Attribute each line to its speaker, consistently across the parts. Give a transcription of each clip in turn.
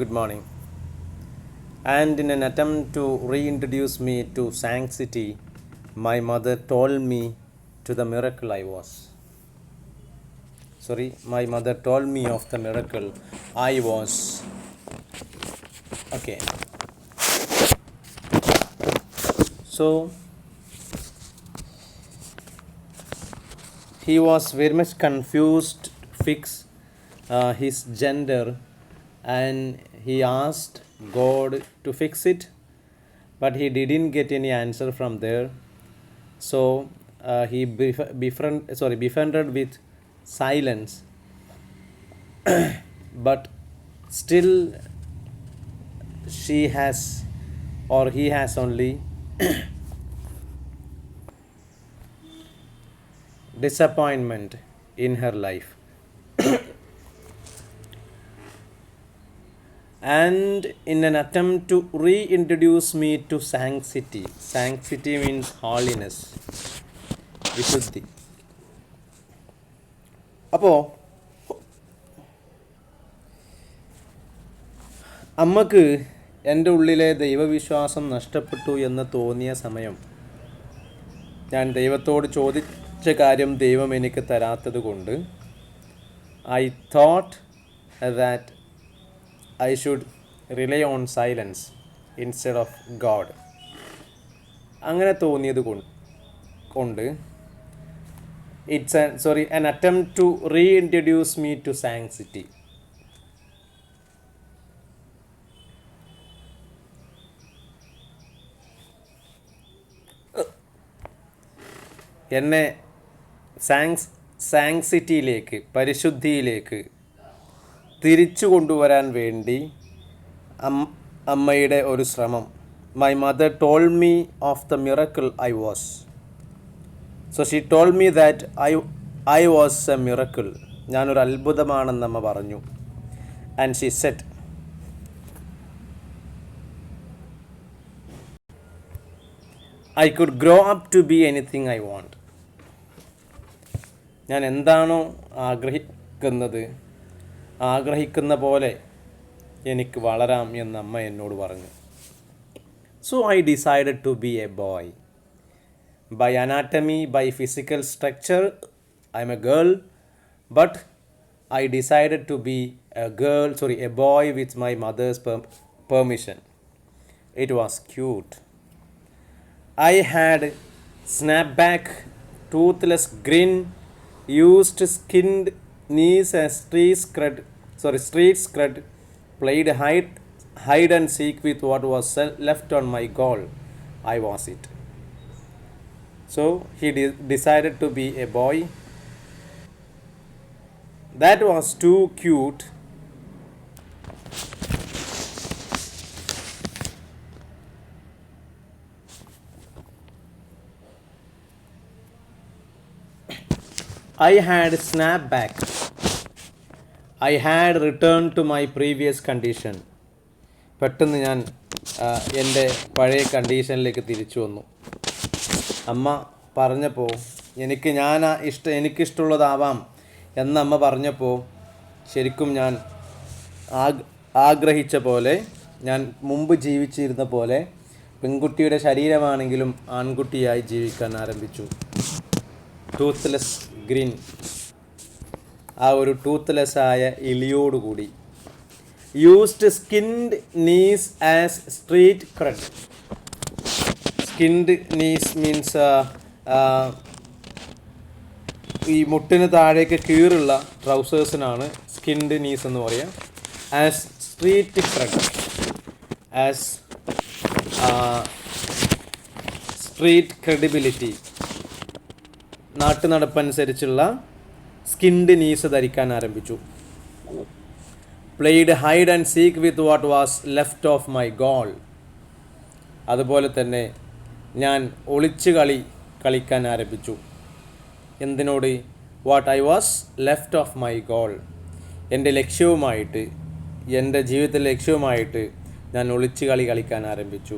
Speaker 1: Good morning. And in an attempt to reintroduce me to sanctity, my mother told me to the miracle I was. My mother told me of the miracle I was. Okay. So he was very much confused, fix his gender, and he asked God to fix it, but he didn't get any answer from there. So he befriended with silence, but still she has or he has only disappointment in her life. And in an attempt to reintroduce me to sanctity means holiness, വിശുദ്ധി. അപ്പോൾ അമ്മക്ക് എൻ്റെ ഉള്ളിലെ ദൈവവിശ്വാസം നഷ്ടപ്പെട്ടു എന്ന് തോന്നിയ സമയം ഞാൻ ദൈവത്തോട് ചോദിച്ച കാര്യം ദൈവം എനിക്ക് തരാത്തത് കൊണ്ട് I thought that I should rely on silence instead of God. അങ്ങനെ തോന്നിയത് കൊണ്ട് an attempt to reintroduce me to sanctity. എന്നെ സാങ്സിറ്റിയിലേക്ക്, പരിശുദ്ധിയിലേക്ക് തിരിച്ചു കൊണ്ടുവരാൻ വേണ്ടി അമ്മയുടെ ഒരു ശ്രമം. My mother told me of the miracle I was. So she told me that I was a miracle. ഞാനൊരു അത്ഭുതമാണെന്ന് അമ്മ പറഞ്ഞു. And she said, I could grow up to be anything I want. ഞാൻ എന്താണോ ആഗ്രഹിക്കുന്ന പോലെ എനിക്ക് വളരാം എന്ന് അമ്മ എന്നോട് പറഞ്ഞു. So I decided to be a boy. By anatomy, by physical structure I am a girl, but I decided to be a boy with my mother's permission. It was cute. I had snapback, toothless grin, used skinned knees as street scred, played hide and seek with what was left on my goal. I was it. So he decided to be a boy. That was too cute. I had snapped back. I had returned to my previous condition. പെട്ടെന്ന് ഞാൻ എൻ്റെ പഴയ കണ്ടീഷനിലേക്ക് തിരിച്ചു വന്നു. അമ്മ പറഞ്ഞപ്പോൾ എനിക്കിഷ്ടമുള്ളതാവാം എന്നമ്മ പറഞ്ഞപ്പോൾ ശരിക്കും ഞാൻ ആഗ്രഹിച്ച പോലെ, ഞാൻ മുമ്പ് ജീവിച്ചിരുന്ന പോലെ പെൺകുട്ടിയുടെ ശരീരമാണെങ്കിലും ആൺകുട്ടിയായി ജീവിക്കാൻ ആരംഭിച്ചു. ടൂത്ത്ലെസ് ഗ്രീൻ, ആ ഒരു ടൂത്ത്ലെസ് ആയ ഇലിയോടുകൂടി. Used skinned knees as street cred. Skinned knees means ഈ മുട്ടിന് താഴേക്ക് കീറുള്ള ട്രൗസേഴ്സിനാണ് സ്കിൻഡ് നീസ് എന്ന് പറയുക. As street cred, as street credibility, നാട്ടുനടപ്പനുസരിച്ചുള്ള സ്കിൻഡ് നീസ് ധരിക്കാൻ ആരംഭിച്ചു. Played hide and seek with what was left of my goal. അതുപോലെ തന്നെ ഞാൻ കളിക്കാൻ ആരംഭിച്ചു. എന്തിനോട്? What I was left of my goal. എൻ്റെ ലക്ഷ്യവുമായിട്ട്, എൻ്റെ ജീവിതത്തിലെ ലക്ഷ്യവുമായിട്ട് ഞാൻ കളിക്കാൻ ആരംഭിച്ചു.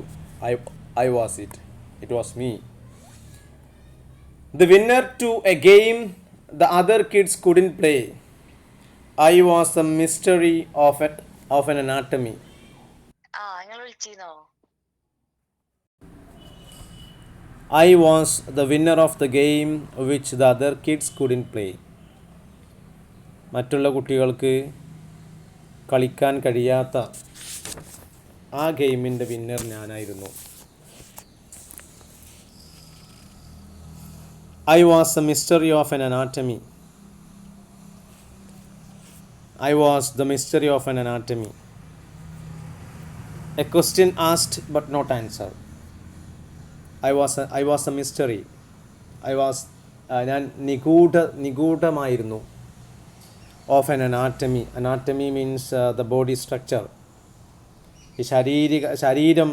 Speaker 1: I was it. It was me. The winner to a game the other kids couldn't play. I was the mystery of a of an anatomy.
Speaker 2: നിങ്ങൾ വിളിച്ചിരുന്നോ?
Speaker 1: I was the winner of the game which the other kids couldn't play. മറ്റുള്ള കുട്ടികൾക്ക് കളിക്കാൻ കഴിയാത്ത ആ ഗെയിമിൻ്റെ winner ഞാനായിരുന്നു. I was the mystery of an anatomy. I was the mystery of an anatomy. A question asked but not answered. I was a mystery. ഞാൻ നിഗൂഢമായിരുന്നു. Of an anatomy. Anatomy means the body structure. ഈ ശരീരം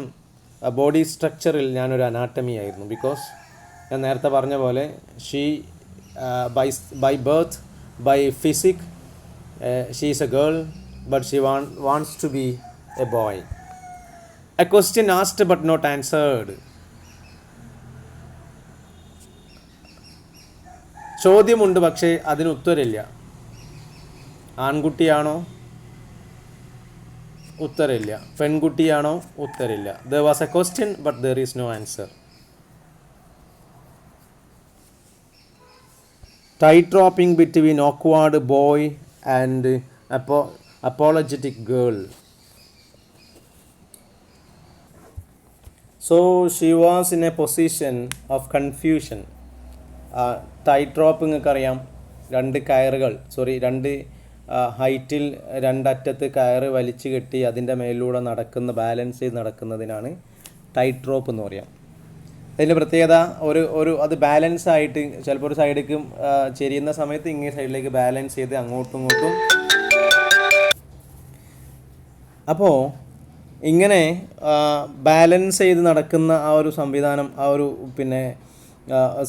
Speaker 1: body സ്ട്രക്ചറിൽ ഞാനൊരു anatomy ആയിരുന്നു. Because ഞാൻ നേരത്തെ പറഞ്ഞ പോലെ she by birth by physique she is a girl but she wants to be a boy. A question asked but not answered. ചോദ്യമുണ്ട് പക്ഷേ അതിന് ഉത്തരമില്ല. ആൺകുട്ടിയാണോ? ഉത്തരമില്ല. പെൺകുട്ടിയാണോ? ഉത്തരമില്ല. There was a question but there is no answer. Tight-roping between awkward boy and apologetic girl. So she was in a position of confusion. Tight rope നിങ്ങൾക്ക് അറിയാം, രണ്ട് ഹൈറ്റിൽ രണ്ടറ്റത്ത് കയറ് വലിച്ചു കെട്ടി അതിൻ്റെ മേലൂടെ ബാലൻസ് ചെയ്ത് നടക്കുന്നതിനാണ് ടൈറ്റ് റോപ്പ് എന്ന് പറയാം. അതിൻ്റെ പ്രത്യേകത അത് ബാലൻസ് ആയിട്ട് ചിലപ്പോൾ ഒരു സൈഡിലേക്ക് ചെരിയുന്ന സമയത്ത് ഇങ്ങേ സൈഡിലേക്ക് ബാലൻസ് ചെയ്ത് അങ്ങോട്ടും ഇങ്ങോട്ടും. അപ്പോൾ ഇങ്ങനെ ബാലൻസ് ചെയ്ത് നടക്കുന്ന ആ ഒരു സംവിധാനം, ആ ഒരു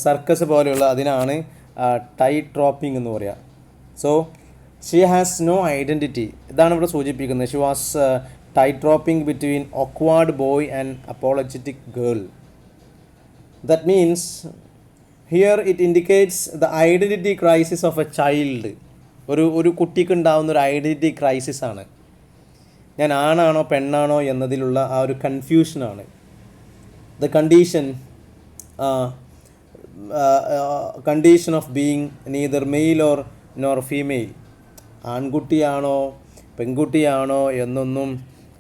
Speaker 1: സർക്കസ് പോലെയുള്ള അതിനാണ് ടൈറ്റ് റോപ്പിംഗ് എന്ന് പറയുക. So she has no identity. ഇതാണ് ഇവിടെ സൂചിപ്പിക്കുന്നത്. She was tight roping between awkward boy and apologetic girl. That means here it indicates the identity crisis of a child. ഒരു കുട്ടിക്ക് ഉണ്ടാകുന്ന ഒരു ഐഡൻറ്റിറ്റി ക്രൈസിസ് ആണ്. ഞാൻ ആണാണോ പെണ്ണാണോ എന്നതിലുള്ള ആ ഒരു കൺഫ്യൂഷനാണ്. The condition of being neither male or nor female. ആൺകുട്ടിയാണോ പെൺകുട്ടിയാണോ എന്നൊന്നും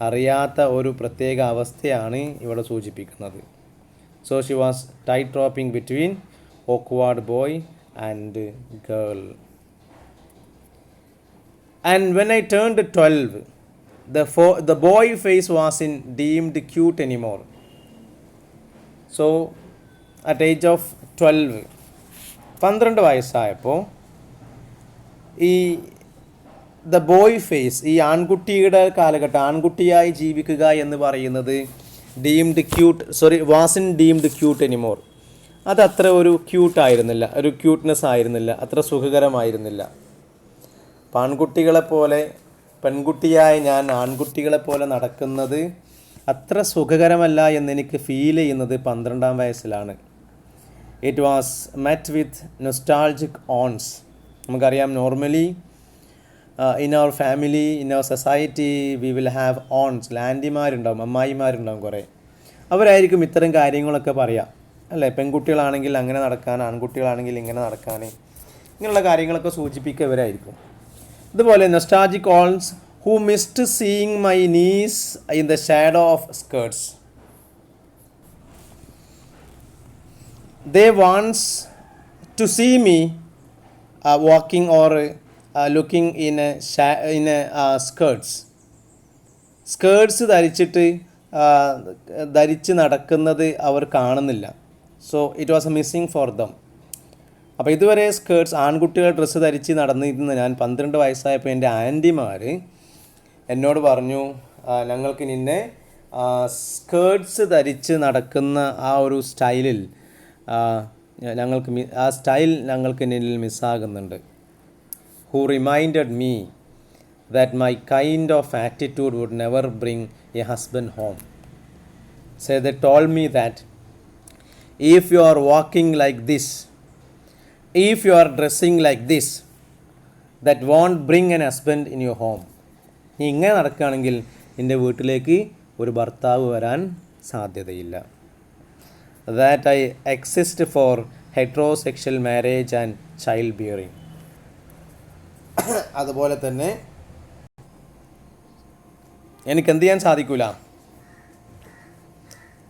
Speaker 1: അറിയാത്ത ഒരു പ്രത്യേക അവസ്ഥയാണ് ഇവിടെ സൂചിപ്പിക്കുന്നത്. So she was tight roping between awkward boy and girl. And when I turned 12, the boy face wasn't deemed cute anymore. So at age of 12 വയസ്സായപ്പോൾ ദ ബോയ് ഫേസ്, ഈ ആൺകുട്ടിയുടെ കാലഘട്ടം, ആൺകുട്ടിയായി ജീവിക്കുക എന്ന് പറയുന്നത് വാസൻ ഡീംഡ് ക്യൂട്ട് എനിമോർ. അതത്ര ഒരു ക്യൂട്ടായിരുന്നില്ല, ഒരു cuteness ആയിരുന്നില്ല, അത്ര സുഖകരമായിരുന്നില്ല. ആൺകുട്ടികളെപ്പോലെ പെൺകുട്ടിയായ ഞാൻ ആൺകുട്ടികളെപ്പോലെ നടക്കുന്നത് അത്ര സുഖകരമല്ല എന്നെനിക്ക് ഫീൽ ചെയ്യുന്നത് 12 വയസ്സിലാണ്. It was met with nostalgic aunts. നമുക്കറിയാം, normally in our family, in our society we will have aunts. ആൻറ്റിമാരുണ്ടാവും, അമ്മായിമാരുണ്ടാവും കുറേ. അവരായിരിക്കും ഇത്തരം കാര്യങ്ങളൊക്കെ പറയാം, അല്ലേ? പെൺകുട്ടികളാണെങ്കിൽ അങ്ങനെ നടക്കാൻ, ആൺകുട്ടികളാണെങ്കിൽ ഇങ്ങനെ നടക്കാൻ, ഇങ്ങനെയുള്ള കാര്യങ്ങളൊക്കെ സൂചിപ്പിക്കുന്നവരായിരിക്കും. ഇതുപോലെ nostalgic ones who missed seeing my knees in the shadow of skirts. They wants to see me walking or looking in a skirts. ധരിച്ച് നടക്കുന്നത് അവർ കാണുന്നില്ല. So it was missing for them. അപ്പോൾ ഇതുവരെ ആൺകുട്ടികൾ ഡ്രസ്സ് ധരിച്ച് നടന്നിരുന്ന ഞാൻ 12 വയസ്സായപ്പോൾ എൻ്റെ ആൻറ്റിമാർ എന്നോട് പറഞ്ഞു, ഞങ്ങൾക്ക് നിന്നെ സ്കേർട്സ് ധരിച്ച് നടക്കുന്ന ആ ഒരു സ്റ്റൈലിൽ ഞങ്ങൾക്ക് നിന്നിൽ മിസ്സാകുന്നുണ്ട്. Who reminded me that my kind of attitude would never bring a husband home. So they told me that if you are walking like this, if you are dressing like this, that won't bring an husband in your home. നീ ഇങ്ങനെ നടക്കുകയാണെങ്കിൽ നിൻ്റെ വീട്ടിലേക്ക് ഒരു ഭർത്താവ് വരാൻ സാധ്യതയില്ല. That I exist for heterosexual marriage and child bearing. അതുപോലെ തന്നെ എനിക്ക് എന്ത് ചെയ്യാൻ സാധിക്കില്ല,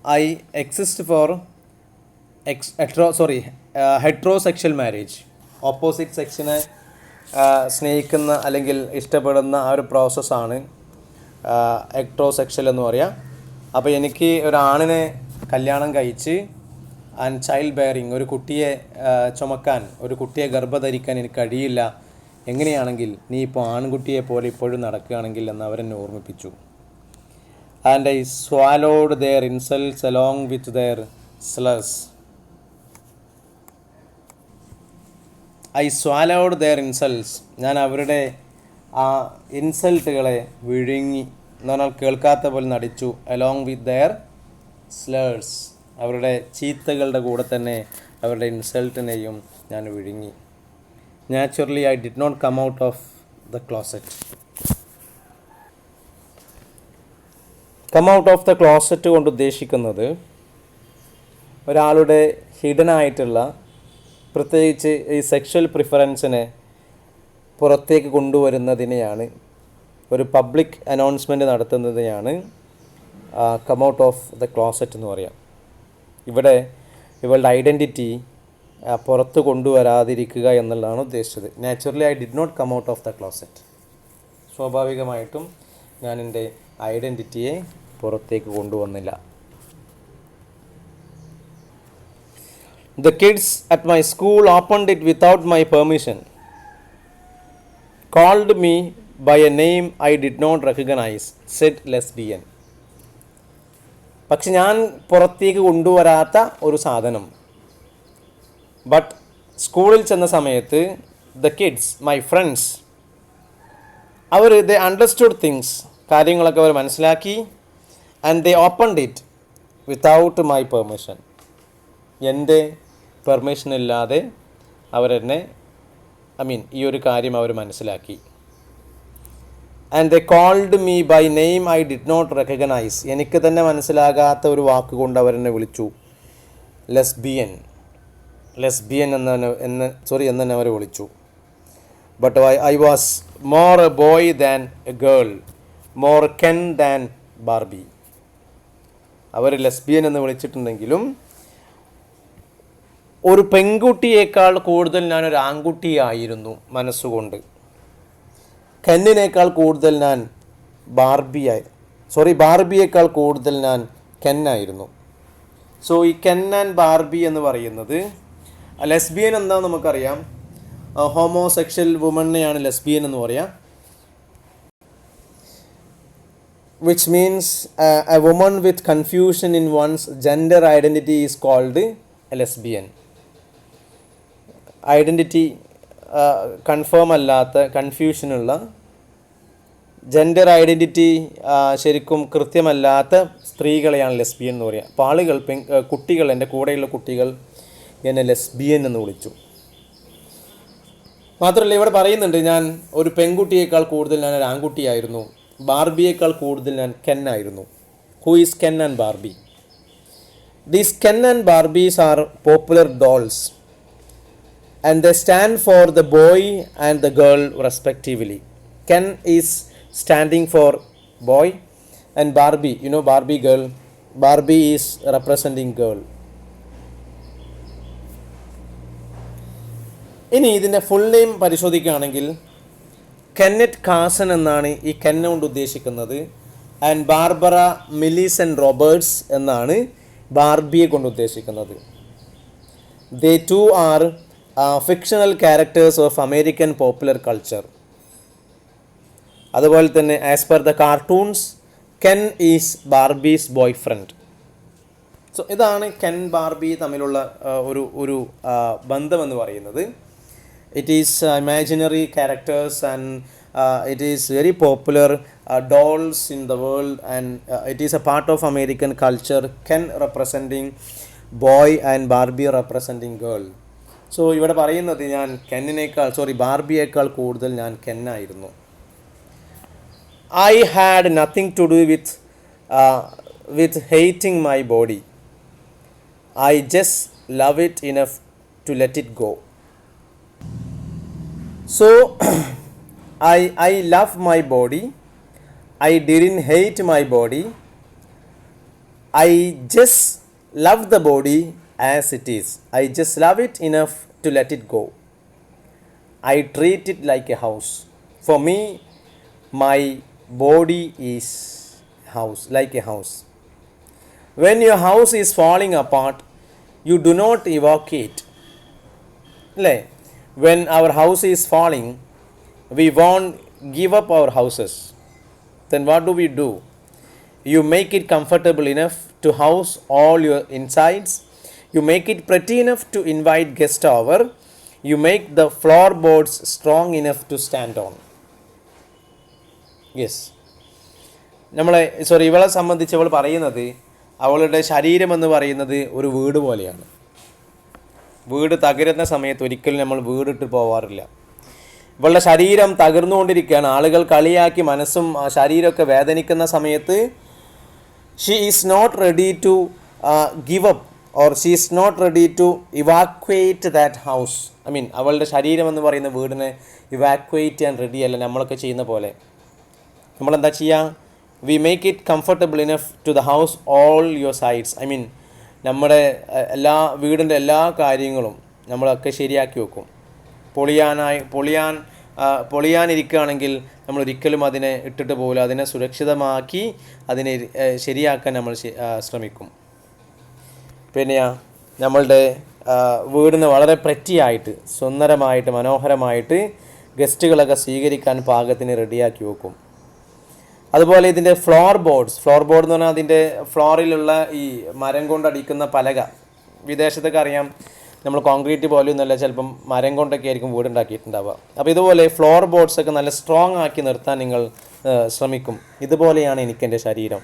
Speaker 1: I exist for heterosexual marriage, opposite സെക്ഷനെ സ്നേഹിക്കുന്ന അല്ലെങ്കിൽ ഇഷ്ടപ്പെടുന്ന ആ ഒരു പ്രോസസ്സാണ് ഹെട്രോസെക്ഷൽ എന്ന് പറയുക. അപ്പോൾ എനിക്ക് ഒരാണിനെ കല്യാണം കഴിച്ച് ആൻഡ് ചൈൽഡ് ബെയറിങ്, ഒരു കുട്ടിയെ ചുമക്കാൻ, ഒരു കുട്ടിയെ ഗർഭധരിക്കാൻ എനിക്ക് കഴിയില്ല. എങ്ങനെയാണെങ്കിൽ നീ ഇപ്പോൾ ആൺകുട്ടിയെ പോലെ ഇപ്പോഴും നടക്കുകയാണെങ്കിൽ എന്ന് അവരെന്നെ ഓർമ്മിപ്പിച്ചു. And I swallowed their insults along with their slurs. I swallowed their insults, ഞാൻ അവരുടെ ആ ഇൻസൾട്ടുകളെ വിഴുങ്ങി എന്ന് പറഞ്ഞാൽ കേൾക്കാത്ത പോലെ നടിച്ചു. അലോങ് വിത്ത് ദെയർ സ്ലേഴ്സ്, അവരുടെ ചീത്തകളുടെ കൂടെ തന്നെ അവരുടെ ഇൻസൾട്ടിനെയും ഞാൻ വിഴുങ്ങി. Naturally I did not come out of the closet. Come out of the closet കൊണ്ട് ഉദ്ദേശിക്കുന്നത് ഒരാളുടെ ഹിഡനായിട്ടുള്ള, പ്രത്യേകിച്ച് ഈ സെക്ഷൽ പ്രിഫറൻസിനെ പുറത്തേക്ക് കൊണ്ടുവരുന്നതിനെയാണ്, ഒരു പബ്ലിക് അനൗൺസ്മെൻറ്റ് നടത്തുന്നതിനെയാണ് come out of the closet എന്ന് പറയാം. ഇവിടെ ഇവളുടെ ഐഡൻറ്റിറ്റി പുറത്ത് കൊണ്ടുവരാതിരിക്കുക എന്നുള്ളതാണ് ഉദ്ദേശിച്ചത്. Naturally I did not come out of the closet. സ്വാഭാവികമായിട്ടും ഞാൻ എൻ്റെ ഐഡൻറ്റിറ്റിയെ പുറത്തേക്ക് കൊണ്ടുവന്നില്ല. The kids at my school opened it without my permission, called me by a name I did not recognize, said lesbian. പക്ഷെ ഞാൻ പുറത്തേക്ക് കൊണ്ടുവരാത്ത ഒരു സാധനം, ബട്ട് സ്കൂളിൽ ചെന്ന സമയത്ത് ദ കിഡ്സ്, മൈ ഫ്രണ്ട്സ്, അവർ ദേ അണ്ടർസ്റ്റുഡ് തിങ്സ്, കാര്യങ്ങളൊക്കെ അവർ മനസ്സിലാക്കി. And they opened it without my permission, എൻ്റെ പെർമിഷൻ ഇല്ലാതെ അവരെന്നെ ഈ ഒരു കാര്യം അവർ മനസ്സിലാക്കി. And they called me by name I did not recognise, എനിക്ക് തന്നെ മനസ്സിലാകാത്ത ഒരു വാക്കുകൊണ്ട് അവരെന്നെ വിളിച്ചു. ലെസ്ബിയൻ എന്നെ അവർ വിളിച്ചു. But I was more a boy than a girl, more Ken than Barbie. അവർ ലെസ്ബിയൻ എന്ന് വിളിച്ചിട്ടുണ്ടെങ്കിലും ഒരു പെൺകുട്ടിയേക്കാൾ കൂടുതൽ ഞാനൊരു ആൺകുട്ടിയായിരുന്നു മനസ്സുകൊണ്ട്. കെന്നിനേക്കാൾ കൂടുതൽ ഞാൻ ബാർബിയേക്കാൾ കൂടുതൽ ഞാൻ കെന്നായിരുന്നു. സോ ഈ കെൻ ആൻഡ് ബാർബി എന്ന് പറയുന്നത്, ലെസ്ബിയൻ എന്താണെന്ന് നമുക്കറിയാം, ഹോമോസെക്ഷൽ വുമണിനെയാണ് ലെസ്ബിയൻ എന്ന് പറയാം. which means a woman with confusion in one's gender identity is called a lesbian. Identity confirm അല്ലാത്ത, കൺഫ്യൂഷനുള്ള, ജെൻഡർ ഐഡൻറ്റിറ്റി ശരിക്കും കൃത്യമല്ലാത്ത സ്ത്രീകളെയാണ് ലെസ്ബിയൻ എന്ന് പറയുക. അപ്പോൾ ആളുകൾ, കുട്ടികൾ, എൻ്റെ കൂടെയുള്ള കുട്ടികൾ എന്നെ ലെസ്ബിയൻ എന്ന് വിളിച്ചു. മാത്രമല്ല ഇവിടെ പറയുന്നുണ്ട്, ഞാൻ ഒരു പെൺകുട്ടിയേക്കാൾ കൂടുതൽ ഞാൻ ഒരു ആൺകുട്ടിയായിരുന്നു, ബാർബിയേക്കാൾ കൂടുതൽ ഞാൻ കെന്നായിരുന്നു. Who is Ken and Barbie? These Ken and Barbies are popular dolls and they stand for the boy and the girl respectively. Ken is standing for boy and Barbie, Barbie girl, Barbie is representing girl. ഇനി ഇതിൻ്റെ full name പരിശോധിക്കുകയാണെങ്കിൽ Kenneth Carson എന്നാണ് ഈ കെൻ കൊണ്ട് ഉദ്ദേശിക്കുന്നത്. And Barbara മിലിസൺ Roberts എന്നാണ് ബാർബിയെ കൊണ്ട് ഉദ്ദേശിക്കുന്നത്. They too are fictional characters of American popular culture. അതുപോലെ തന്നെ as per the cartoons, Ken is Barbie's boyfriend. So ഇതാണ് കെൻ ബാർബി തമ്മിലുള്ള ഒരു ബന്ധമെന്ന് പറയുന്നത്. It is imaginary characters and it is very popular dolls in the world and it is a part of American culture. Ken representing boy and Barbie representing girl. So ഇവിടെ പറയുന്നത്, ഞാൻ ബാർബിയേക്കാൾ കൂടുതൽ ഞാൻ കെന്നായിരുന്നു. I had nothing to do with hating my body. I just love it enough to let it go. So I love my body. I didn't hate my body. I just love the body as it is. I just love it enough to let it go. I treat it like a house. For me, my body is house, like a house. When your house is falling apart, you do not evacuate. When our house is falling, we won't give up our houses. Then what do? You make it comfortable enough to house all your insides. You make it pretty enough to invite guests over. You make the floorboards strong enough to stand on. Yes, ഇവളെ സംബന്ധിച്ച് അവൾ പറയുന്നത് അവളുടെ ശരീരമെന്ന് പറയുന്നത് ഒരു വീട് പോലെയാണ്. വീട് തകരുന്ന സമയത്ത് ഒരിക്കലും നമ്മൾ വീടിട്ട് പോവാറില്ല. ഇവളുടെ ശരീരം തകർന്നുകൊണ്ടിരിക്കുകയാണ്. ആളുകൾ കളിയാക്കി മനസ്സും ശരീരമൊക്കെ വേദനിക്കുന്ന സമയത്ത് she is not ready to give up or she is not ready to evacuate that house. അവളുടെ ശരീരം എന്ന് പറയുന്ന വീടിനെ ഇവാക്വേറ്റ് ചെയ്യാൻ റെഡിയല്ല നമ്മളൊക്കെ ചെയ്യുന്ന പോലെ. നമ്മളെന്താ ചെയ്യുക? We make it comfortable enough to the house all your sides. നമ്മുടെ വീടിൻ്റെ എല്ലാ കാര്യങ്ങളും നമ്മളൊക്കെ ശരിയാക്കി വെക്കും. പൊളിയാനിരിക്കുകയാണെങ്കിൽ നമ്മൾ ഒരിക്കലും അതിനെ ഇട്ടിട്ട് പോകില്ല. അതിനെ സുരക്ഷിതമാക്കി അതിനെ ശരിയാക്കാൻ നമ്മൾ ശ്രമിക്കും. പിന്നെ നമ്മളുടെ വീടിന് വളരെ പ്രെറ്റിയായിട്ട് സുന്ദരമായിട്ട് മനോഹരമായിട്ട് ഗസ്റ്റുകളൊക്കെ സ്വീകരിക്കാൻ പാകത്തിന് റെഡിയാക്കി വെക്കും. അതുപോലെ ഇതിൻ്റെ ഫ്ലോർ ബോർഡ് എന്ന് പറഞ്ഞാൽ അതിൻ്റെ ഫ്ലോറിലുള്ള ഈ മരം കൊണ്ടടിക്കുന്ന പലക. വിദേശത്തൊക്കെ അറിയാം, നമ്മൾ കോൺക്രീറ്റ് പോലെയൊന്നുമല്ല, ചിലപ്പം മരം കൊണ്ടൊക്കെ ആയിരിക്കും വീടുണ്ടാക്കിയിട്ടുണ്ടാവുക. അപ്പോൾ ഇതുപോലെ ഫ്ലോർ ബോർഡ്സൊക്കെ നല്ല സ്ട്രോങ് ആക്കി നിർത്താൻ നിങ്ങൾ ശ്രമിക്കും. ഇതുപോലെയാണ് എനിക്കെൻ്റെ ശരീരം.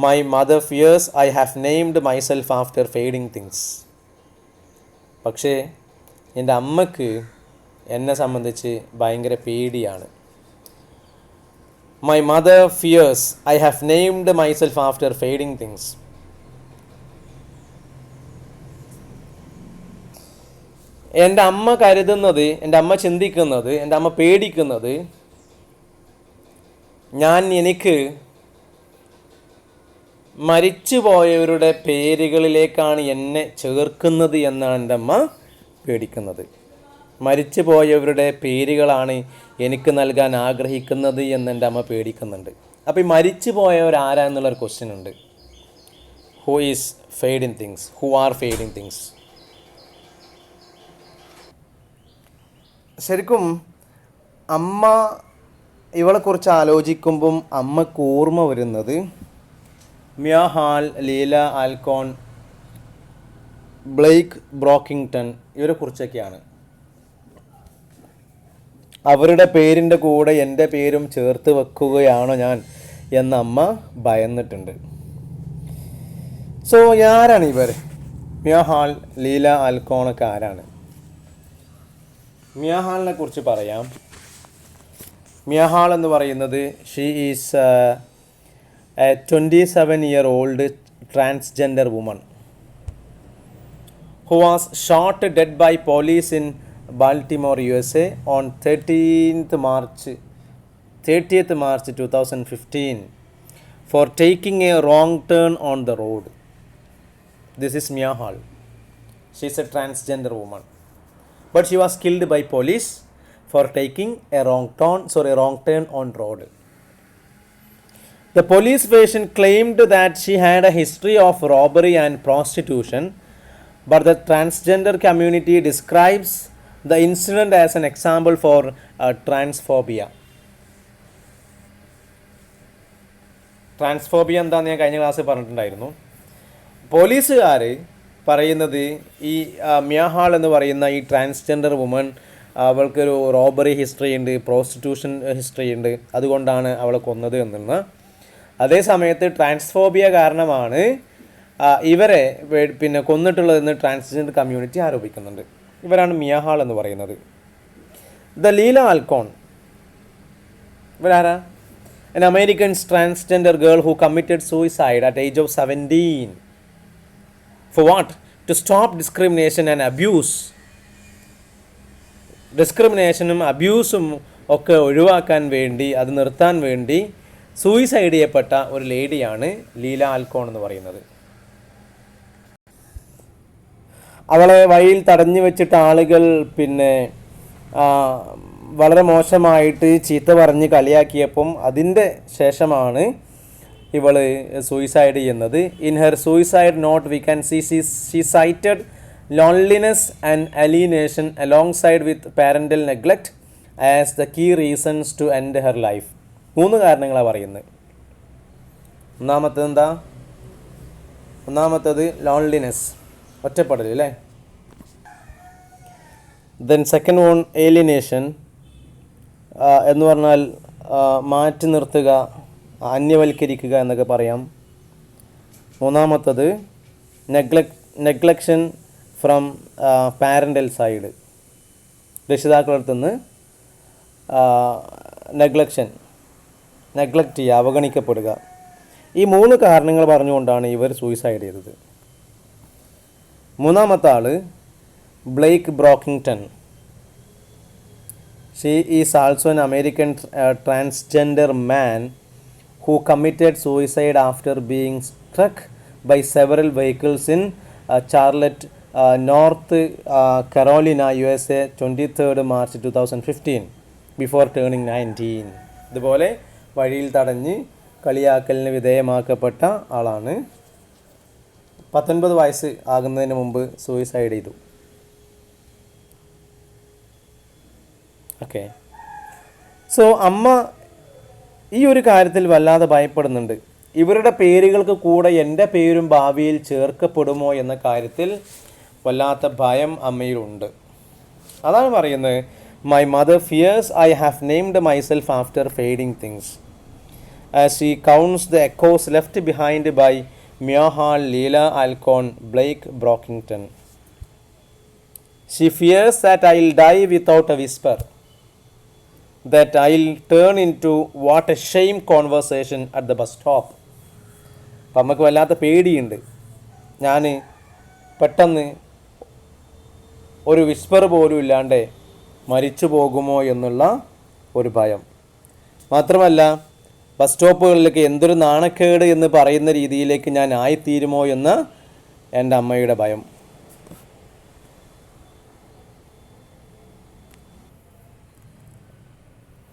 Speaker 1: My mother fears I have named myself after fading things. പക്ഷേ എൻ്റെ അമ്മക്ക് എന്നെ സംബന്ധിച്ച് ഭയങ്കര പേടിയാണ്. My mother fears I have named myself after fading things. എൻ്റെ അമ്മ കരുതുന്നത്, എൻ്റെ അമ്മ ചിന്തിക്കുന്നത്, എൻ്റെ അമ്മ പേടിക്കുന്നത് എനിക്ക് മരിച്ചുപോയവരുടെ പേരുകളിലേക്കാണ് എന്നെ ചേർക്കുന്നത് എന്നാണ് എൻ്റെ അമ്മ പേടിക്കുന്നത്. മരിച്ചുപോയവരുടെ പേരുകളാണ് എനിക്ക് നൽകാൻ ആഗ്രഹിക്കുന്നത് എന്ന് എൻ്റെ അമ്മ പേടിക്കുന്നുണ്ട്. അപ്പോൾ ഈ മരിച്ചു പോയവർ ആരാ എന്നുള്ളൊരു ക്വസ്റ്റ്യൻ ഉണ്ട്. Who is fading things? Who are fading things? ശരിക്കും അമ്മ ഇവളെക്കുറിച്ച് ആലോചിക്കുമ്പം അമ്മക്ക് ഓർമ്മ വരുന്നത് Miya hall, Leela Alcorn, Blake ബ്രോക്കിംഗ്ടൺ ഇവരെക്കുറിച്ചൊക്കെയാണ്. അവരുടെ പേരിൻ്റെ കൂടെ എൻ്റെ പേരും ചേർത്ത് വെക്കുകയാണോ ഞാൻ എന്ന അമ്മ ഭയന്നിട്ടുണ്ട്. സോ ആരാണ് ഇവർ? മിയ ഹാൾ, ലീല ആൽക്കോണൊക്കെ ആരാണ്? മിയ ഹാളിനെ കുറിച്ച് പറയാം. മിയ ഹാൾ എന്ന് പറയുന്നത് she is A 27-year-old transgender woman who was shot dead by police in Baltimore, USA on 30th March 2015 for taking a wrong turn on the road. This is Miya Hall. She is a transgender woman, but she was killed by police for taking a wrong turn on road. The police version claimed that she had a history of robbery and prostitution, but the transgender community describes the incident as an example for transphobia. Transphobia എന്താണെന്ന് ഞാൻ കഴിഞ്ഞ ക്ലാസ്സിൽ പറഞ്ഞിട്ടുണ്ടായിരുന്നു. പോലീസുകാർ പറയുന്നത് ഈ Miya Hall എന്ന് പറയുന്ന ഈ ട്രാൻസ്ജെൻഡർ വുമൺ അവൾക്കൊരു റോബറി ഹിസ്റ്ററി ഉണ്ട്, പ്രോസ്റ്റിറ്റ്യൂഷൻ ഹിസ്റ്ററി ഉണ്ട്, അതുകൊണ്ടാണ് അവളെ കൊന്നത് എന്നുള്ളത്. അതേ സമയത്ത് ട്രാൻസ്ഫോബിയ കാരണമാണ് ഇവരെ കൊന്നിട്ടുള്ളതെന്ന് ട്രാൻസ്ജെൻഡർ കമ്മ്യൂണിറ്റി ആരോപിക്കുന്നുണ്ട്. ഇവരാണ് മിയ ഹാൾ എന്ന് പറയുന്നത്. ദ ലീല ആൽക്കോൺ, ഇവരാരാ? an American transgender girl who committed suicide at age of 17. For what? To stop discrimination and abuse. ഡിസ്ക്രിമിനേഷനും അബ്യൂസും ഒക്കെ ഒഴിവാക്കാൻ വേണ്ടി, അത് നിർത്താൻ വേണ്ടി സൂയിസൈഡ് ചെയ്യപ്പെട്ട ഒരു ലേഡിയാണ് ലീല ആൽക്കോൺ എന്ന് പറയുന്നത്. അവളെ വഴിയിൽ തടഞ്ഞു വെച്ചിട്ട് ആളുകൾ വളരെ മോശമായിട്ട് ചീത്ത പറഞ്ഞ് കളിയാക്കിയപ്പം അതിൻ്റെ ശേഷമാണ് ഇവൾ സൂയിസൈഡ് ചെയ്യുന്നത്. In her suicide note we can see she cited loneliness and alienation alongside with parental neglect as the key reasons to end her life. 3 കാരണങ്ങളാണ് പറയുന്നത്. ഒന്നാമത്തത് ലോൺലിനെസ്, ഒറ്റപ്പെടൽ അല്ലേ. ദെൻ സെക്കൻഡ് വൺ ഏലിനേഷൻ എന്ന് പറഞ്ഞാൽ മാറ്റി നിർത്തുക, അന്യവൽക്കരിക്കുക എന്നൊക്കെ പറയാം. മൂന്നാമത്തത് നെഗ്ലക്ഷൻ ഫ്രം പാരൻ്റൽ സൈഡ്, രക്ഷിതാക്കളടുത്തു നിന്ന് നെഗ്ലക്റ്റ് ചെയ്യുക, അവഗണിക്കപ്പെടുക. ഈ 3 കാരണങ്ങൾ പറഞ്ഞുകൊണ്ടാണ് ഇവർ സൂയിസൈഡ് ചെയ്തത്. മൂന്നാമത്തെ ആൾ Blake ബ്രോക്കിംഗ്ടൺ. She is also an American transgender man who committed suicide after being struck by several vehicles in Charlotte, North Carolina, USA, 23rd March 2015, before turning 19. ഇതുപോലെ വഴിയിൽ തടഞ്ഞ് കളിയാക്കലിന് വിധേയമാക്കപ്പെട്ട ആളാണ്. 19 വയസ്സ് ആകുന്നതിന് മുമ്പ് സൂയിസൈഡ് ചെയ്തു. ഓക്കെ. സോ അമ്മ ഈ ഒരു കാര്യത്തിൽ വല്ലാതെ ഭയപ്പെടുന്നുണ്ട്. ഇവരുടെ പേരുകൾക്ക് കൂടെ എൻ്റെ പേരും ഭാവിയിൽ ചേർക്കപ്പെടുമോ എന്ന കാര്യത്തിൽ വല്ലാത്ത ഭയം അമ്മയിലുണ്ട്. അതാണ് പറയുന്നത്, my mother fears I have named myself after fading things as she counts the echoes left behind by Mia Hall, Leelah Alcorn, Blake Brockington. She fears that I will die without a whisper, that I'll turn into what a shame conversation at the bus stop. അപ്പം നമുക്ക് വല്ലാത്ത പേടിയുണ്ട്, ഞാൻ പെട്ടെന്ന് ഒരു Whisper പോലും ഇല്ലാണ്ട് മരിച്ചു പോകുമോ എന്നുള്ള ഒരു ഭയം. മാത്രമല്ല ബസ് സ്റ്റോപ്പുകളിലേക്ക് എന്തൊരു നാണക്കേട് എന്ന് പറയുന്ന രീതിയിലേക്ക് ഞാൻ ആയിത്തീരുമോ എന്ന എൻ്റെ അമ്മയുടെ ഭയം.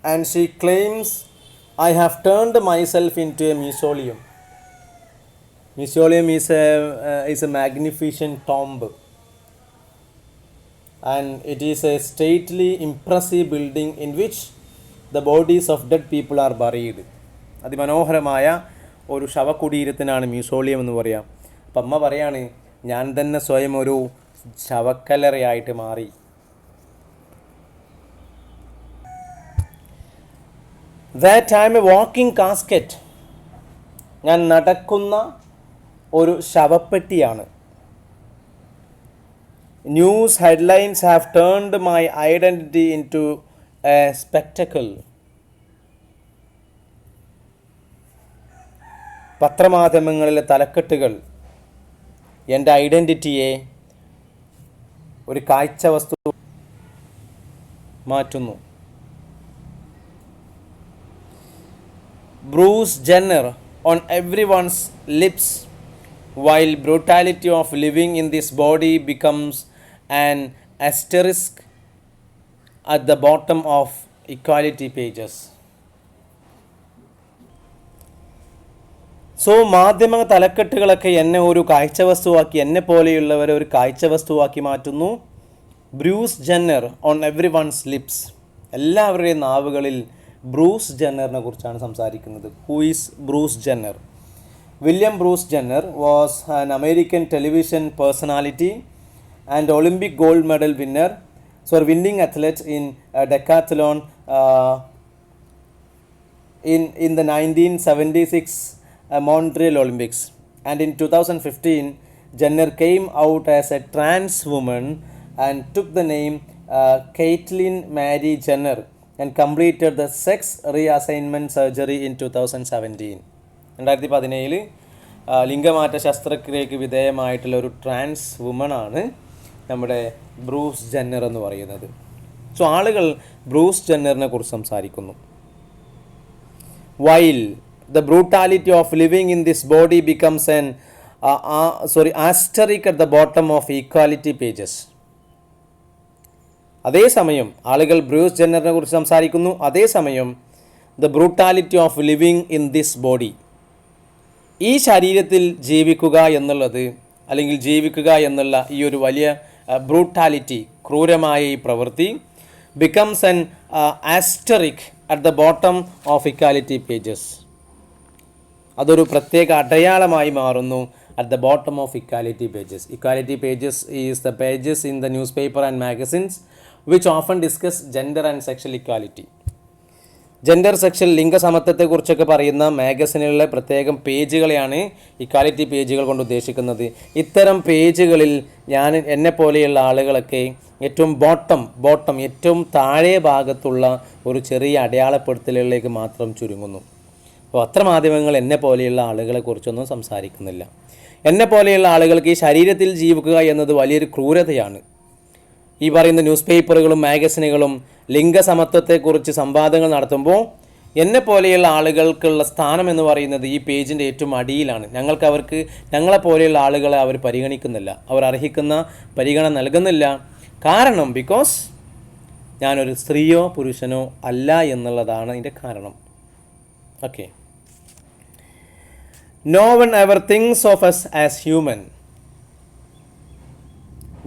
Speaker 1: And she claims, I have turned myself into a mausoleum. Mausoleum is a magnificent tomb, and it is a stately, impressive building in which the bodies of dead people are buried. അതിമനോഹരമായ ഒരു ശവകുടീരത്തിനാണ് മ്യൂസോളിയം എന്ന് പറയാം. അപ്പം അമ്മ പറയാണ്, ഞാൻ തന്നെ സ്വയം ഒരു ശവക്കല്ലറയായിട്ട് മാറി. That I am a walking casket. ഞാൻ നടക്കുന്ന ഒരു ശവപ്പെട്ടിയാണ്. News headlines have turned my identity into a spectacle. പത്രമാധ്യമങ്ങളിലെ തലക്കെട്ടുകൾ എൻ്റെ ഐഡൻറ്റിറ്റിയെ ഒരു കാഴ്ച വസ്തു മാറ്റുന്നു. Bruce Jenner on everyone's lips, while brutality of living in this body becomes an asterisk at the bottom of equality pages. So മാധ്യമ തലക്കെട്ടുകളൊക്കെ എന്നെ ഒരു കാഴ്ചവസ്തുവാക്കി, എന്നെ പോലെയുള്ളവരെ ഒരു കാഴ്ചവസ്തുവാക്കി മാറ്റുന്നു. Bruce Jenner on every one's lips, എല്ലാവരുടെയും നാവുകളിൽ ബ്രൂസ് ജെന്നറിനെ കുറിച്ചാണ് സംസാരിക്കുന്നത്. Who is Bruce Jenner? William Bruce Jenner was an American television personality and Olympic gold medal winner, winning athlete in decathlon in the 1976 Montreal Olympics. And in 2015, Jenner came out as a trans woman and took the name Caitlyn Marie Jenner and completed the sex reassignment surgery in 2017. 2017 ലിംഗമാറ്റ ശസ്ത്രക്രിയയ്ക്ക് വിധേയമായിട്ടുള്ള ഒരു trans വുമണാണ് നമ്മുടെ Bruce Jenner എന്ന് പറയുന്നത്. So ആളുകൾ Bruce ജെന്നറിനെ കുറിച്ച് സംസാരിക്കുന്നു. While the brutality of living in this body becomes an asterisk at the bottom of equality pages. അതേസമയം ആളുകൾ ബ്രൂസ് ജെന്നറിനെ കുറിച്ച് സംസാരിക്കുന്നു. അതേസമയം the brutality of living in this body, ഈ ശരീരത്തിൽ ജീവിക്കുക എന്നുള്ളത് അല്ലെങ്കിൽ ജീവിക്കുക എന്നുള്ള ഈ ഒരു വലിയ ബ്രൂട്ടാലിറ്റി, ക്രൂരമായ ഈ പ്രവൃത്തി becomes an asterisk at the bottom of equality pages, അതൊരു പ്രത്യേക അടയാളമായി മാറുന്നു at the bottom of equality pages. Equality pages is the pages in the newspaper and magazines which often discuss gender and sexual equality. Gender sexual ലിംഗസമത്വത്തെക്കുറിച്ചൊക്കെ പറയുന്ന മാഗസിനുകളിലെ പ്രത്യേകം പേജുകളെയാണ് equality പേജുകൾ കൊണ്ട് ഉദ്ദേശിക്കുന്നത്. ഇത്തരം പേജുകളിൽ ഞാൻ എന്നെപ്പോലെയുള്ള ആളുകളൊക്കെ ഏറ്റവും ബോട്ടം ഏറ്റവും താഴെ ഭാഗത്തുള്ള ഒരു ചെറിയ അടയാളപ്പെടുത്തലുകളിലേക്ക് മാത്രം ചുരുങ്ങുന്നു. അപ്പോൾ പത്രമാധ്യമങ്ങൾ എന്നെ പോലെയുള്ള ആളുകളെ കുറിച്ചൊന്നും സംസാരിക്കുന്നില്ല. എന്നെ പോലെയുള്ള ആളുകൾക്ക് ഈ ശരീരത്തിൽ ജീവിക്കുക എന്നത് വലിയൊരു ക്രൂരതയാണ്. ഈ പറയുന്ന ന്യൂസ് പേപ്പറുകളും മാഗസിനുകളും ലിംഗസമത്വത്തെക്കുറിച്ച് സംവാദങ്ങൾ നടത്തുമ്പോൾ എന്നെ പോലെയുള്ള ആളുകൾക്കുള്ള സ്ഥാനം എന്ന് പറയുന്നത് ഈ പേജിൻ്റെ ഏറ്റവും അടിയിലാണ്. ഞങ്ങളെപ്പോലെയുള്ള ആളുകളെ അവർ പരിഗണിക്കുന്നില്ല, അവർ അർഹിക്കുന്ന പരിഗണന നൽകുന്നില്ല. കാരണം ബിക്കോസ് ഞാനൊരു സ്ത്രീയോ പുരുഷനോ അല്ല എന്നുള്ളതാണ് അതിൻ്റെ കാരണം. Okay. No one ever thinks of us as human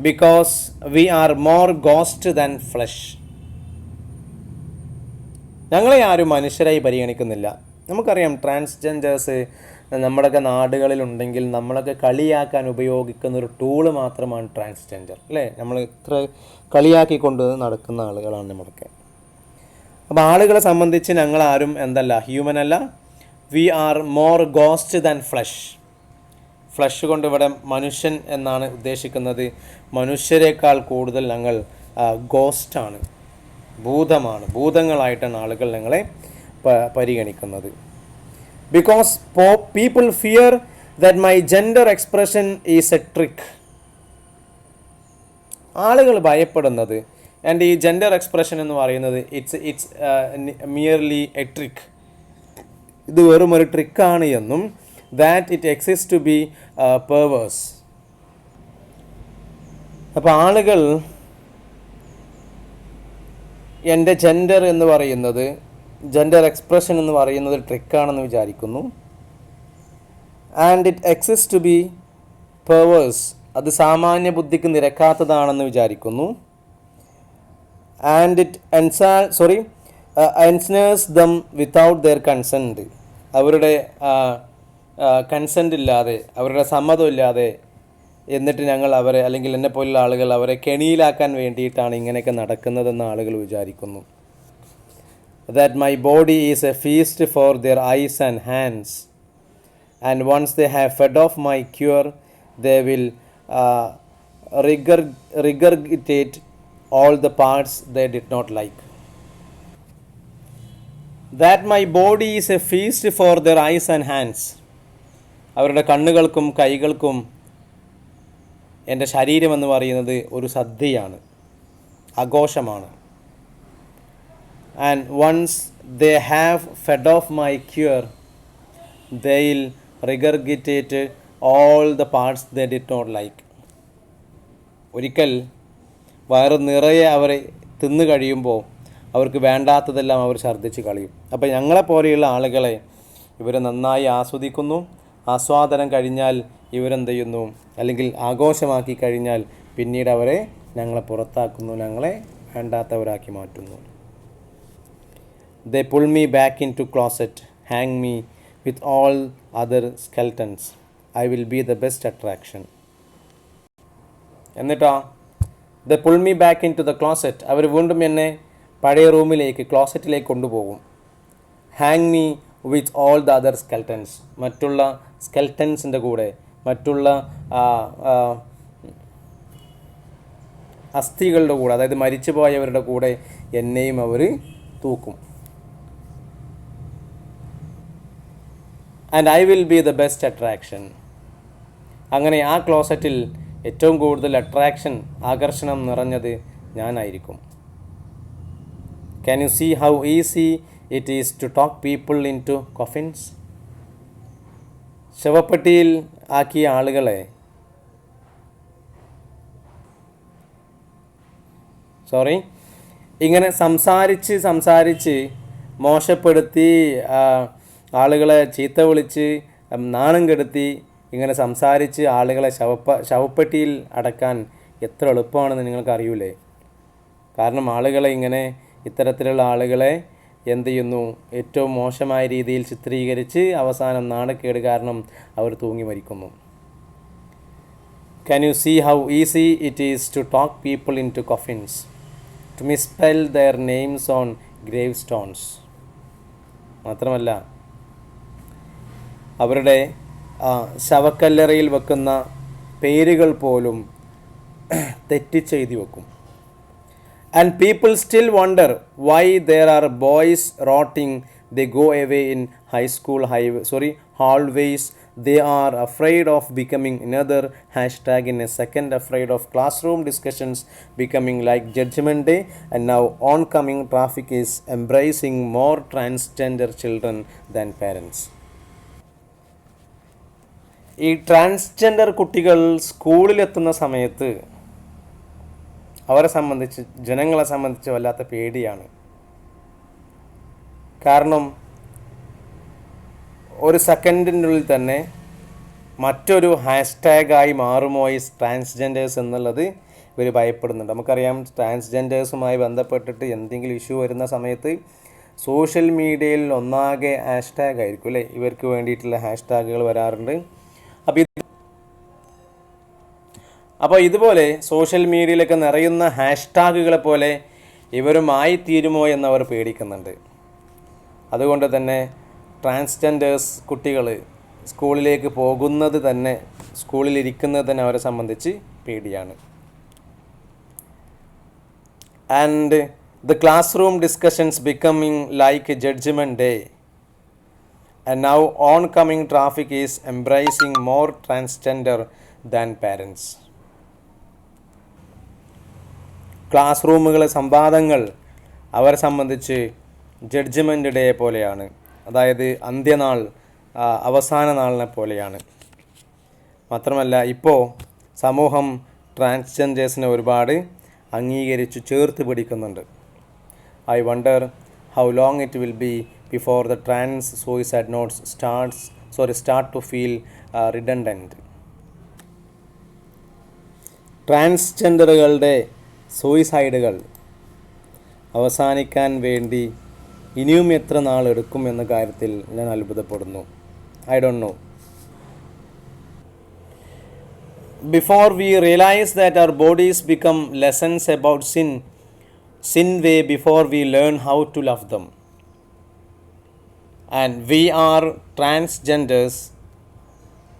Speaker 1: because we are more ghost than flesh. ഞങ്ങളെ ആരും മനുഷ്യരായി പരിഗണിക്കുന്നില്ല. നമുക്കറിയാം ട്രാൻസ്ജെൻഡേഴ്സ് നമ്മുടെയൊക്കെ നാടുകളിലുണ്ടെങ്കിൽ നമ്മളൊക്കെ കളിയാക്കാൻ ഉപയോഗിക്കുന്ന ഒരു ടൂള് മാത്രമാണ് ട്രാൻസ്ജെൻഡർ, അല്ലേ? നമ്മൾ ഇത്ര കളിയാക്കിക്കൊണ്ട് നടക്കുന്ന ആളുകളാണ് നമ്മളൊക്കെ. അപ്പോൾ ആളുകളെ സംബന്ധിച്ച് ഞങ്ങളാരും ഹ്യൂമൻ അല്ല. We are more ghost than flesh. Flesh കൊണ്ട് ഇവിടെ മനുഷ്യൻ എന്നാണ് ഉദ്ദേശിക്കുന്നത്. മനുഷ്യരെക്കാൾ കൂടുതൽ ഞങ്ങൾ ഗോസ്റ്റാണ്, ഭൂതങ്ങളായിട്ടാണ് ആളുകൾ ഞങ്ങളെ പരിഗണിക്കുന്നത്. Because people fear that my gender expression is A trick. ആളുകൾ ഭയപ്പെടുന്നത് എൻ്റെ ഈ ജെൻഡർ എക്സ്പ്രഷൻ എന്ന് പറയുന്നത് ഇറ്റ്സ് മിയർലി എ ട്രിക്ക്, ഇത് വെറും ഒരു ട്രിക്കാണ് എന്നും, that it exist to be perverse. അപ്പോൾ ആളുകൾ എൻ്റെ ജെൻഡർ എക്സ്പ്രഷൻ എന്ന് പറയുന്നത് ട്രിക്കാണെന്ന് വിചാരിക്കുന്നു. And it exist to be perverse, അത് സാമാന്യ ബുദ്ധിക്ക് നിരക്കാത്തതാണെന്ന് വിചാരിക്കുന്നു. And it ensnares them without their consent. അവരുടെ കൺസെൻ്റ് ഇല്ലാതെ, അവരുടെ സമ്മതമില്ലാതെ എന്നിട്ട് ഞങ്ങൾ അവരെ, അല്ലെങ്കിൽ എന്നെ പോലുള്ള ആളുകൾ അവരെ കെണിയിലാക്കാൻ വേണ്ടിയിട്ടാണ് ഇങ്ങനെയൊക്കെ നടക്കുന്നതെന്ന് ആളുകൾ വിചാരിക്കുന്നു. That my body is a feast for their eyes and hands, and once they have fed off my cure they will regurgitate all the parts they did not like. That my body is a feast for their eyes and hands. അവരുടെ കണ്ണുകൾക്കും കൈകൾക്കും എൻ്റെ ശരീരം എന്ന് പറയുന്നത് ഒരു സദ്യയാണ്, ആഘോഷമാണ്. And once they have fed off my cure they'll regurgitate all the parts they did not like. ഒരിക്കൽ വയറ് നിറയെ അവരെ തിന്നു കഴിയുമ്പോൾ അവർക്ക് വേണ്ടാത്തതെല്ലാം അവർ ഛർദ്ദിച്ച് കളയും. അപ്പോൾ ഞങ്ങളെപ്പോലെയുള്ള ആളുകളെ ഇവർ നന്നായി ആസ്വദിക്കുന്നു. ആസ്വാദനം കഴിഞ്ഞാൽ ഇവരെന്ത് ചെയ്യുന്നു, അല്ലെങ്കിൽ ആഘോഷമാക്കി കഴിഞ്ഞാൽ പിന്നീട് അവരെ ഞങ്ങളെ പുറത്താക്കുന്നു, ഞങ്ങളെ വേണ്ടാത്തവരാക്കി മാറ്റുന്നു. They pull me back into closet, hang me with all other skeletons. I will be the best attraction. എന്നിട്ടാ they pull me back into the closet. അവർ വീണ്ടും എന്നെ പഴയ റൂമിലേക്ക്, ക്ലോസറ്റിലേക്ക് കൊണ്ടുപോകും. Hang me with all the other skeletons. മറ്റുള്ള സ്കെൽട്ടൻസിൻ്റെ കൂടെ, മറ്റുള്ള അസ്ഥികളുടെ കൂടെ, അതായത് മരിച്ചു പോയവരുടെ കൂടെ എന്നെയും അവർ തൂക്കും. And I will be the best attraction. അങ്ങനെ ആ ക്ലോസറ്റിൽ ഏറ്റവും കൂടുതൽ ആകർഷണം നിറഞ്ഞത് ഞാനായിരിക്കും. Can you see how easy it is to talk people into coffins? ശവപ്പെട്ടിയിൽ ആക്കിയ ആളുകളെ ഇങ്ങനെ സംസാരിച്ച് മോശപ്പെടുത്തി, ആളുകളെ ചീത്ത വിളിച്ച് നാണം കെടുത്തി ഇങ്ങനെ സംസാരിച്ച് ആളുകളെ ശവപ്പെട്ടിയിൽ അടക്കാൻ എത്ര എളുപ്പമാണെന്ന് നിങ്ങൾക്ക് അറിയൂലേ? കാരണം ആളുകളെ ഇത്തരത്തിലുള്ള ആളുകളെ എന്ത് ചെയ്യുന്നു? ഏറ്റവും മോശമായ രീതിയിൽ ചിത്രീകരിച്ച് അവസാനം നാണക്കേട് കാരണം അവർ തൂങ്ങി മരിക്കുന്നു. Can you see how easy it is to talk people into coffins, to misspell their names on gravestones? മാത്രമല്ല, അവരുടെ ശവക്കല്ലറയിൽ വെക്കുന്ന പേരുകൾ പോലും തെറ്റിച്ചെഴുതി വെക്കും. And people still wonder why there are boys rotting. They go away in high school hallways. They are afraid of becoming another hashtag in a second, afraid of classroom discussions becoming like Judgment Day. And now oncoming traffic is embracing more transgender children than parents. ഈ transgender കുട്ടികൾ സ്കൂളിലെത്തുന്ന സമയത്ത് ജനങ്ങളെ സംബന്ധിച്ച് വല്ലാത്ത പേടിയാണ്. കാരണം ഒരു സെക്കൻഡിനുള്ളിൽ തന്നെ മറ്റൊരു ഹാഷ്ടാഗായി മാറുമോ ഈ ട്രാൻസ്ജെൻഡേഴ്സ് എന്നുള്ളത് ഇവർ ഭയപ്പെടുന്നുണ്ട്. നമുക്കറിയാം, ട്രാൻസ്ജെൻഡേഴ്സുമായി ബന്ധപ്പെട്ടിട്ട് എന്തെങ്കിലും ഇഷ്യൂ വരുന്ന സമയത്ത് സോഷ്യൽ മീഡിയയിൽ ഒന്നാകെ ഹാഷ്ടാഗ് ആയിരിക്കും അല്ലേ? ഇവർക്ക് വേണ്ടിയിട്ടുള്ള ഹാഷ്ടാഗുകൾ വരാറുണ്ട്. അപ്പോൾ ഇതുപോലെ സോഷ്യൽ മീഡിയയിലൊക്കെ നിറയുന്ന ഹാഷ്ടാഗുകളെ പോലെ ഇവരുമായി തീരുമോ എന്നവർ പേടിക്കുന്നുണ്ട്. അതുകൊണ്ട് തന്നെ ട്രാൻസ്ജെൻഡേഴ്സ് കുട്ടികൾ സ്കൂളിലിരിക്കുന്നത് തന്നെ അവരെ സംബന്ധിച്ച് പേടിയാണ്. And the classroom discussions becoming like judgment day. And now oncoming traffic is embracing more transgender than parents. ക്ലാസ് റൂമുകളെ സംവാദങ്ങൾ അവരെ സംബന്ധിച്ച് ജഡ്ജ്മെൻറ്റ് ഡേ പോലെയാണ്. അതായത് അന്ത്യനാൾ, അവസാന നാളിനെ പോലെയാണ്. മാത്രമല്ല, ഇപ്പോൾ സമൂഹം ട്രാൻസ്ജെൻഡേഴ്സിനെ ഒരുപാട് അംഗീകരിച്ചു ചേർത്ത് പിടിക്കുന്നുണ്ട്. I wonder how long it will be before the trans suicide notes start to feel redundant. ട്രാൻസ്ജെൻഡറുകളുടെ സൂയിസൈഡുകൾ അവസാനിക്കാൻ വേണ്ടി ഇനിയും എത്ര നാളെടുക്കും എന്ന കാര്യത്തിൽ ഞാൻ അത്ഭുതപ്പെടുന്നു. I don't know. Before we realize that our bodies become lessons about sin way before we learn how to love them. And we are transgenders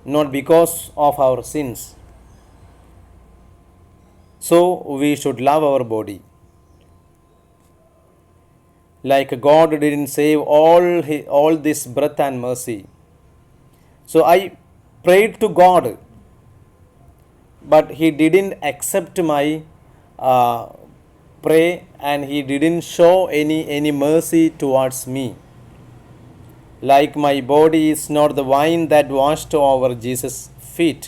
Speaker 1: not because of our sins. So we should love our body. Like God didn't save all this breath and mercy. So I prayed to God, but He didn't accept my pray, and He didn't show any mercy towards me. Like my body is not the wine that washed over Jesus' feet.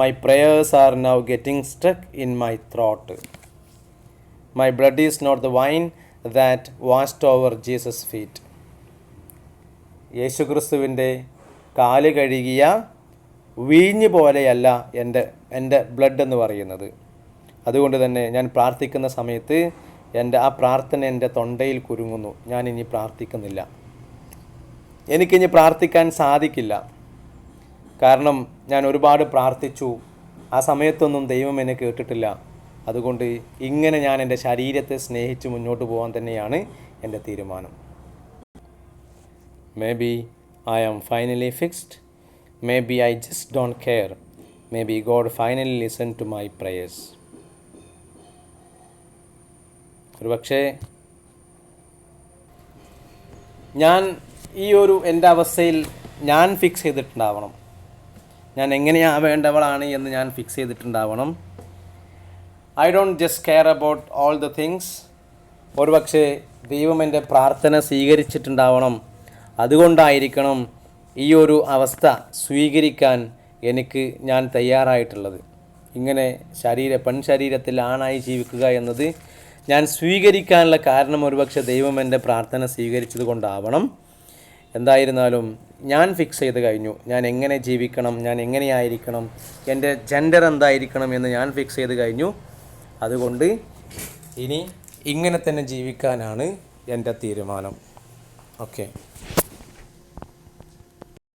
Speaker 1: My prayers are now getting stuck in my throat. My blood is not the wine that washed over Jesus' feet. യേശുക്രിസ്തുവിൻ്റെ കാല് കഴുകിയ വീഞ്ഞ് പോലെയല്ല എൻ്റെ blood എന്ന് പറയുന്നത്. അതുകൊണ്ട് തന്നെ ഞാൻ പ്രാർത്ഥിക്കുന്ന സമയത്ത് ആ പ്രാർത്ഥന എൻ്റെ തൊണ്ടയിൽ കുരുങ്ങുന്നു. ഞാനിനി പ്രാർത്ഥിക്കുന്നില്ല. എനിക്കിനി പ്രാർത്ഥിക്കാൻ സാധിക്കില്ല. കാരണം ഞാൻ ഒരുപാട് പ്രാർത്ഥിച്ചു, ആ സമയത്തൊന്നും ദൈവം എന്നെ കേട്ടിട്ടില്ല. അതുകൊണ്ട് ഇങ്ങനെ ഞാൻ എൻ്റെ ശരീരത്തെ സ്നേഹിച്ച് മുന്നോട്ട് പോകാൻ തന്നെയാണ് എൻ്റെ തീരുമാനം. Maybe I am finally fixed. Maybe I just don't care. Maybe God finally listened to my prayers. ഒരുപക്ഷേ ഞാൻ ഈ ഒരു എൻ്റെ അവസ്ഥയിൽ ഞാൻ ഫിക്സ് ചെയ്തിട്ടുണ്ടാവണം. ഞാൻ എങ്ങനെയാവേണ്ടവളാണ് എന്ന് ഞാൻ ഫിക്സ് ചെയ്തിട്ടുണ്ടാവണം. I don't just care about all the things. ഒരുപക്ഷെ ദൈവം എൻ്റെ പ്രാർത്ഥന സ്വീകരിച്ചിട്ടുണ്ടാവണം. അതുകൊണ്ടായിരിക്കണം ഈ ഒരു അവസ്ഥ സ്വീകരിക്കാൻ ഞാൻ തയ്യാറായിട്ടുള്ളത്. ഇങ്ങനെ പെൺശരീരത്തിൽ ആണായി ജീവിക്കുക എന്നത് ഞാൻ സ്വീകരിക്കാനുള്ള കാരണം ഒരുപക്ഷെ ദൈവം എൻ്റെ പ്രാർത്ഥന സ്വീകരിച്ചത് കൊണ്ടാവണം. എന്തായിരുന്നാലും ഞാൻ ഫിക്സ് ചെയ്ത് കഴിഞ്ഞു. ഞാൻ എങ്ങനെ ജീവിക്കണം, ഞാൻ എങ്ങനെയായിരിക്കണം, എൻ്റെ ജെൻഡർ എന്തായിരിക്കണം എന്ന് ഞാൻ ഫിക്സ് ചെയ്ത് കഴിഞ്ഞു. അതുകൊണ്ട് ഇനി ഇങ്ങനെ തന്നെ ജീവിക്കാനാണ് എൻ്റെ തീരുമാനം. ഓക്കെ.